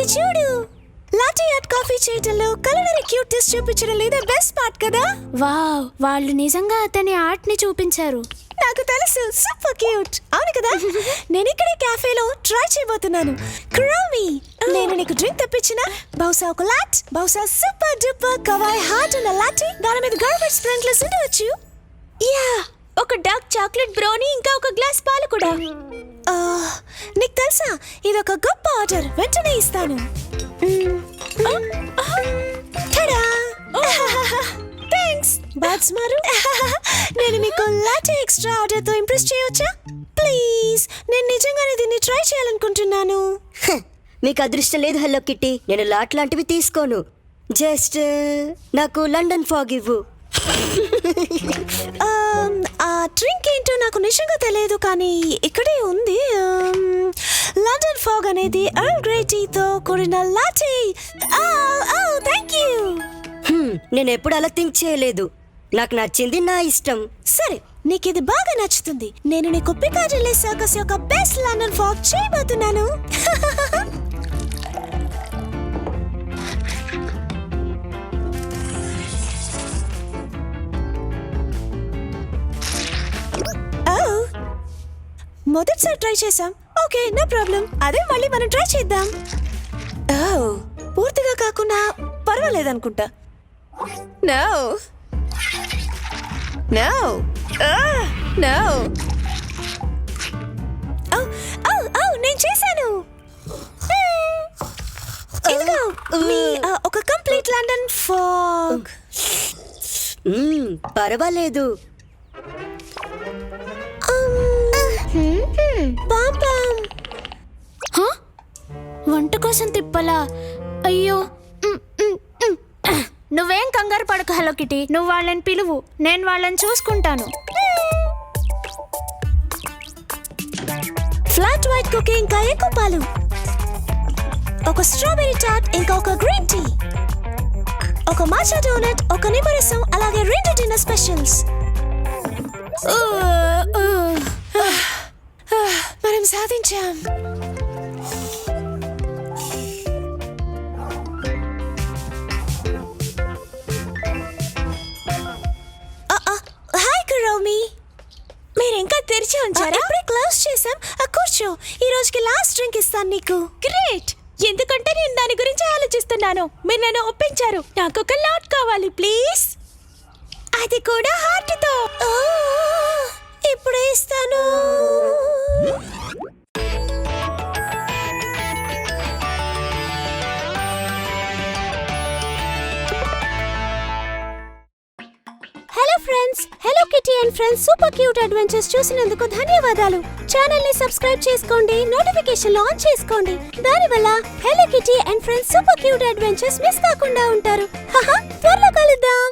ఇది చూడు. Latte art coffee చేయటంలో కలనరీ క్యూట్నెస్ చూపించడం లేదా బెస్ట్ పార్ట్ కదా. వావ్, వాళ్ళు నిజంగా అతని ఆర్ట్ ని చూపించారు. నాకు తెలుసు, సూపర్ క్యూట్. అవును కదా. నేను ఇక్కడే క్యాఫేలో ట్రై చేయబోతున్నాను. క్రోమీ, నేను నీకు డ్రింక్ తెప్పించిన బహుశా ఒక లాట్, బహుశా సూపర్ డూపర్ కవాయ్ హాట్ ఉన్న లాటే, దాని మీద గార్బేజ్ స్ప్రింక్లర్స్ ఉండవచ్చు. యా, ఒక డార్క్ చాక్లెట్ బ్రౌనీ, ఇంకా ఒక గ్లాస్ పాలు కూడా. నీకు తెలుసా, ఇది ఒక గొప్ప ఆర్డర్. వెంటనే ఇస్తాను. థ్యాంక్స్ బాట్స్ మారు. నేను మీకు లాటే ఎక్స్ట్రా ఆర్డర్ తో ఇంప్రెస్ చేయవచ్చా? ప్లీజ్, నేను నిజంగానే దీన్ని ట్రై చేయాలనుకుంటున్నాను. మీకు అదృష్టం లేదు హలో కిట్టి. నేను లాట్ లాంటివి తీసుకోను. జస్ట్ నాకు లండన్ ఫాగ్ ఇవ్వు. ఆ డ్రింక్ ఏంటో నాకు నిజంగా తెలియదు, కానీ ఇక్కడే ఉంది. లండన్ ఫాగ్ అనేది ఎర్ల్ గ్రే టీతో కూడిన లాటే. Thank you. నేను ఎప్పుడు అలా థింక్ చేయలేదు. నాకు నచ్చింది నా ఇష్టం. సరే, నీకు ఇది బాగా నచ్చుతుంది. నేను నీకు పికాడిల్లీ సర్కస్ యొక్క బెస్ట్ లండన్ ఫాగ్ చేయబోతున్నాను. మొదటిసారి ట్రై చేసాం. Okay, no problem. అదే మళ్ళీ మనం ట్రై చేద్దాం. పూర్తిగా కాకుండా పర్వాలేదనుకుంటా. No no no. నేను చేశాను. ఇదిగో మీ ఒక కంప్లీట్ లండన్ ఫాగ్. పర్వాలేదు. వంట కోసం తిప్పలా? అయ్యో. నువ్వేం కంగారు పడకు హలో కిట్టి. నువ్వు వాళ్ళని పిలువు, నేను వాళ్ళని చూసుకుంటాను. ఫ్లాట్ వైట్ కుకీ, ఇంకా ఎక్కువ పాలు, ఒక స్ట్రాబెరీ టార్ట్, ఇంకా ఒక గ్రీన్ టీ, ఒక మాచా డోనట్, ఒక నిమ్మరసం, అలాగే 2 డిన్నర్ స్పెషల్స్. మనం సాధించాం. హాయ్ కురోమి, మీరు ఇంకా తెరిచి ఉంచారా? ఇప్పుడే క్లోజ్ చేసాం. కూర్చో, ఈ రోజుకి లాస్ట్ డ్రింక్ ఇస్తాను నీకు. గ్రేట్, ఎందుకంటే నేను దాని గురించి ఆలోచిస్తున్నాను. మీరు నన్ను ఒప్పించారు. నాకు ఒక లాట్ కావాలి ప్లీజ్. అది కూడా హార్ట్ తో. ఇప్పుడే ఇస్తాను. Hello friends, hello kitty and friends super cute adventures చూసినందుకు ధన్యవాదాలు. ఛానల్ ని సబ్స్క్రైబ్ చేసుకోండి, నోటిఫికేషన్ ఆన్ చేసుకోండి. దానివల్ల hello kitty and friends super cute adventures miss కాకుండా ఉంటారు. త్వరలో కలుద్దాం.